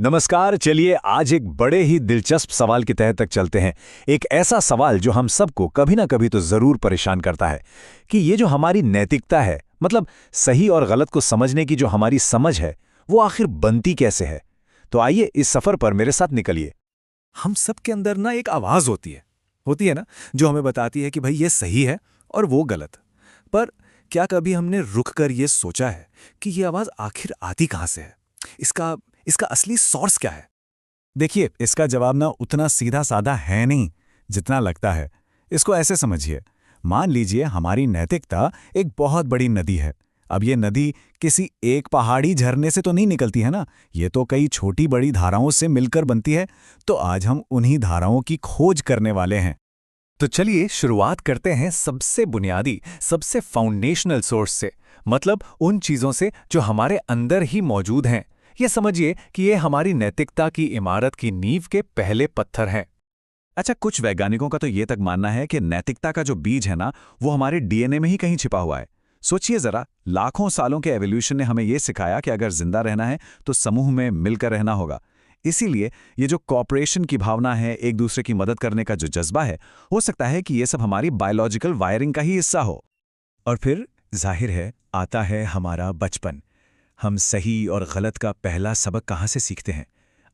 नमस्कार। चलिए आज एक बड़े ही दिलचस्प सवाल की तह तक चलते हैं। एक ऐसा सवाल जो हम सबको कभी ना कभी तो जरूर परेशान करता है कि ये जो हमारी नैतिकता है, मतलब सही और गलत को समझने की जो हमारी समझ है, वो आखिर बनती कैसे है। तो आइए इस सफर पर मेरे साथ निकलिए। हम सब के अंदर ना एक आवाज होती है ना, जो हमें बताती है कि भाई ये सही है और वो गलत। पर क्या कभी हमने रुक कर ये सोचा है कि ये आवाज आखिर आती कहाँ से है? इसका इसका असली सोर्स क्या है? देखिए, इसका जवाब ना उतना सीधा साधा है नहीं जितना लगता है। इसको ऐसे समझिए, मान लीजिए हमारी नैतिकता एक बहुत बड़ी नदी है। अब ये नदी किसी एक पहाड़ी झरने से तो नहीं निकलती है ना, ये तो कई छोटी बड़ी धाराओं से मिलकर बनती है। तो आज हम उन्हीं धाराओं की खोज करने वाले हैं। तो चलिए शुरुआत करते हैं सबसे बुनियादी, सबसे फाउंडेशनल सोर्स से, मतलब उन चीजों से जो हमारे अंदर ही मौजूद हैं। ये समझिए कि ये हमारी नैतिकता की इमारत की नींव के पहले पत्थर हैं। अच्छा, कुछ वैज्ञानिकों का तो ये तक मानना है कि नैतिकता का जो बीज है ना, वो हमारे डीएनए में ही कहीं छिपा हुआ है। सोचिए जरा, लाखों सालों के एवोल्यूशन ने हमें ये सिखाया कि अगर जिंदा रहना है तो समूह में मिलकर रहना होगा। इसीलिए ये जो कॉपरेशन की भावना है, एक दूसरे की मदद करने का जो जज्बा है, हो सकता है कि ये सब हमारी बायोलॉजिकल वायरिंग का ही हिस्सा हो। और फिर जाहिर है आता है हमारा बचपन। हम सही और गलत का पहला सबक कहाँ से सीखते हैं?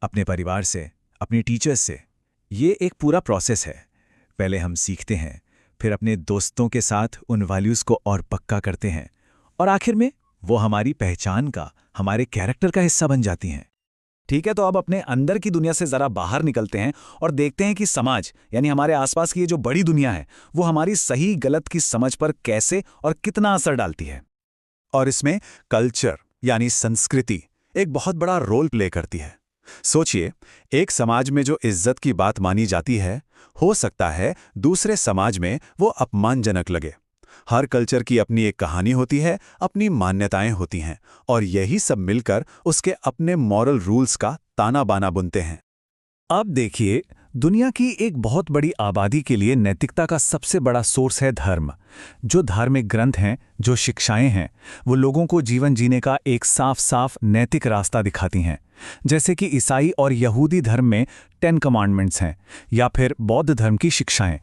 अपने परिवार से, अपने टीचर्स से। ये एक पूरा प्रोसेस है। पहले हम सीखते हैं, फिर अपने दोस्तों के साथ उन वैल्यूज़ को और पक्का करते हैं, और आखिर में वो हमारी पहचान का, हमारे कैरेक्टर का हिस्सा बन जाती हैं। ठीक है, तो अब अपने अंदर की दुनिया से जरा बाहर निकलते हैं और देखते हैं कि समाज, यानी हमारे आसपास की ये जो बड़ी दुनिया है, वो हमारी सही गलत की समझ पर कैसे और कितना असर डालती है। और इसमें कल्चर यानी संस्कृति एक बहुत बड़ा रोल प्ले करती है। सोचिए, एक समाज में जो इज्जत की बात मानी जाती है, हो सकता है दूसरे समाज में वो अपमानजनक लगे। हर कल्चर की अपनी एक कहानी होती है, अपनी मान्यताएं होती हैं, और यही सब मिलकर उसके अपने मॉरल रूल्स का ताना बाना बुनते हैं। अब देखिए, दुनिया की एक बहुत बड़ी आबादी के लिए नैतिकता का सबसे बड़ा सोर्स है धर्म। जो धार्मिक ग्रंथ हैं, जो शिक्षाएं हैं, वो लोगों को जीवन जीने का एक साफ साफ नैतिक रास्ता दिखाती हैं। जैसे कि ईसाई और यहूदी धर्म में 10 कमांडमेंट्स हैं, या फिर बौद्ध धर्म की शिक्षाएं।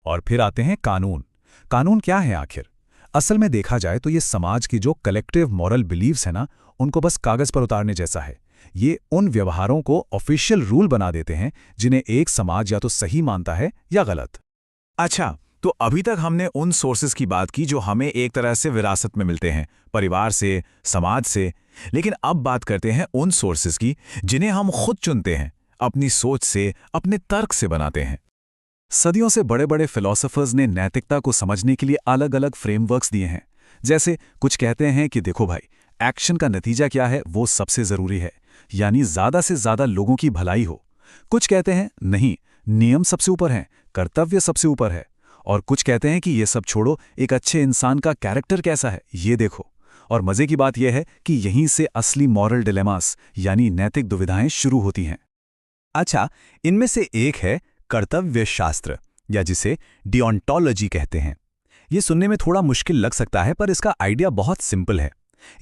और फिर आते हैं कानून। कानून क्या है आखिर? असल में देखा जाए तो ये समाज की जो कलेक्टिव मॉरल बिलीव्स है ना, उनको बस कागज पर उतारने जैसा है। ये उन व्यवहारों को ऑफिशियल रूल बना देते हैं जिन्हें एक समाज या तो सही मानता है या गलत। अच्छा, तो अभी तक हमने उन सोर्सेज की बात की जो हमें एक तरह से विरासत में मिलते हैं, परिवार से, समाज से। लेकिन अब बात करते हैं उन सोर्सेज की जिन्हें हम खुद चुनते हैं, अपनी सोच से, अपने तर्क से बनाते हैं। सदियों से बड़े बड़े फिलोसोफर्स ने नैतिकता को समझने के लिए अलग अलग फ्रेमवर्क्स दिए हैं। जैसे कुछ कहते हैं कि देखो भाई, एक्शन का नतीजा क्या है वो सबसे जरूरी है, यानी ज्यादा से ज्यादा लोगों की भलाई हो। कुछ कहते हैं नहीं, नियम सबसे ऊपर है, कर्तव्य सबसे ऊपर है। और कुछ कहते हैं कि ये सब छोड़ो, एक अच्छे इंसान का कैरेक्टर कैसा है ये देखो। और मजे की बात यह है कि यहीं से असली मॉरल डिलेमास यानी नैतिक दुविधाएं शुरू होती हैं। अच्छा, इनमें से एक है कर्तव्य शास्त्र, या जिसे डिओंटोलॉजी कहते हैं। ये सुनने में थोड़ा मुश्किल लग सकता है, पर इसका आइडिया बहुत सिंपल है।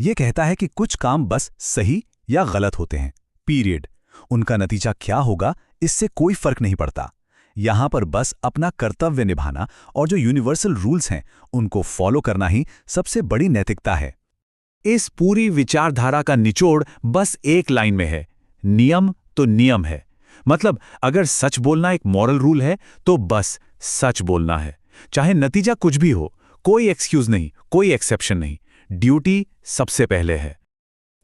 ये कहता है कि कुछ काम बस सही या गलत होते हैं, पीरियड। उनका नतीजा क्या होगा इससे कोई फर्क नहीं पड़ता। यहां पर बस अपना कर्तव्य निभाना और जो यूनिवर्सल रूल्स हैं उनको फॉलो करना ही सबसे बड़ी नैतिकता है। इस पूरी विचारधारा का निचोड़ बस एक लाइन में है, नियम तो नियम है। मतलब अगर सच बोलना एक मॉरल रूल है तो बस सच बोलना है, चाहे नतीजा कुछ भी हो। कोई एक्सक्यूज नहीं, कोई एक्सेप्शन नहीं, ड्यूटी सबसे पहले है।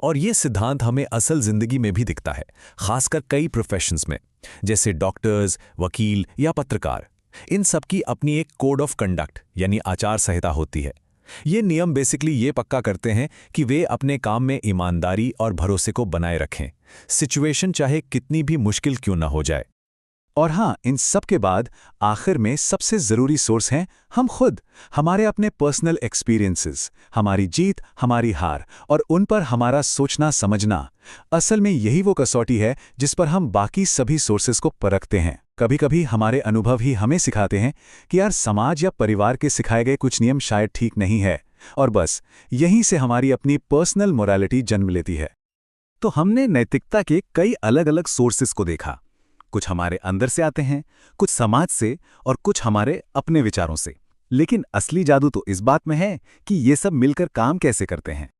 और ये सिद्धांत हमें असल जिंदगी में भी दिखता है, खासकर कई प्रोफेशंस में, जैसे डॉक्टर्स, वकील या पत्रकार। इन सब की अपनी एक कोड ऑफ कंडक्ट यानी आचार संहिता होती है। ये नियम बेसिकली ये पक्का करते हैं कि वे अपने काम में ईमानदारी और भरोसे को बनाए रखें, सिचुएशन चाहे कितनी भी मुश्किल क्यों ना हो जाए। और हाँ, इन सब के बाद आखिर में सबसे जरूरी सोर्स हैं हम खुद, हमारे अपने पर्सनल एक्सपीरियंसेस, हमारी जीत, हमारी हार, और उन पर हमारा सोचना समझना। असल में यही वो कसौटी है जिस पर हम बाकी सभी सोर्सेस को परखते हैं। कभी कभी हमारे अनुभव ही हमें सिखाते हैं कि यार, समाज या परिवार के सिखाए गए कुछ नियम शायद ठीक नहीं है, और बस यहीं से हमारी अपनी पर्सनल मोरालिटी जन्म लेती है। तो हमने नैतिकता के कई अलग अलग सोर्सेस को देखा। कुछ हमारे अंदर से आते हैं, कुछ समाज से और कुछ हमारे अपने विचारों से। लेकिन असली जादू तो इस बात में है कि ये सब मिलकर काम कैसे करते हैं।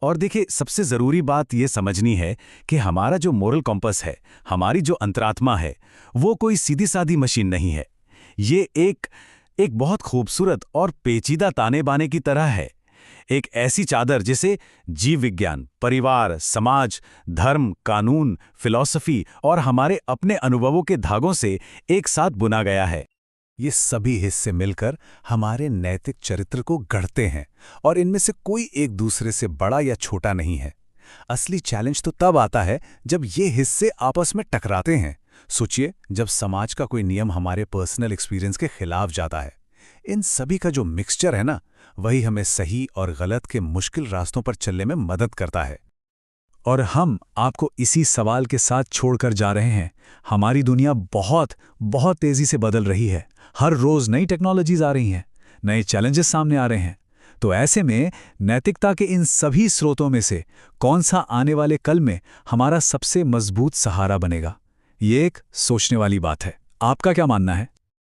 और देखिए, सबसे ज़रूरी बात ये समझनी है कि हमारा जो मोरल कॉम्पस है, हमारी जो अंतरात्मा है, वो कोई सीधी-सादी मशीन नहीं है। ये एक बहुत खूबसूरत और पेचीदा ताने-बाने की तरह है। एक ऐसी चादर जिसे जीव विज्ञान, परिवार, समाज, धर्म, कानून, फिलॉसफी और हमारे अपने अनुभवों के धागों से एक साथ बुना गया है। ये सभी हिस्से मिलकर हमारे नैतिक चरित्र को गढ़ते हैं और इनमें से कोई एक दूसरे से बड़ा या छोटा नहीं है। असली चैलेंज तो तब आता है जब ये हिस्से आपस में टकराते हैं। सोचिए, जब समाज का कोई नियम हमारे पर्सनल एक्सपीरियंस के खिलाफ जाता है। इन सभी का जो मिक्सचर है ना, वही हमें सही और गलत के मुश्किल रास्तों पर चलने में मदद करता है। और हम आपको इसी सवाल के साथ छोड़कर जा रहे हैं। हमारी दुनिया बहुत बहुत तेजी से बदल रही है। हर रोज नई टेक्नोलॉजीज आ रही हैं, नए चैलेंजेस सामने आ रहे हैं। तो ऐसे में नैतिकता के इन सभी स्रोतों में से कौन सा आने वाले कल में हमारा सबसे मजबूत सहारा बनेगा? ये एक सोचने वाली बात है। आपका क्या मानना है?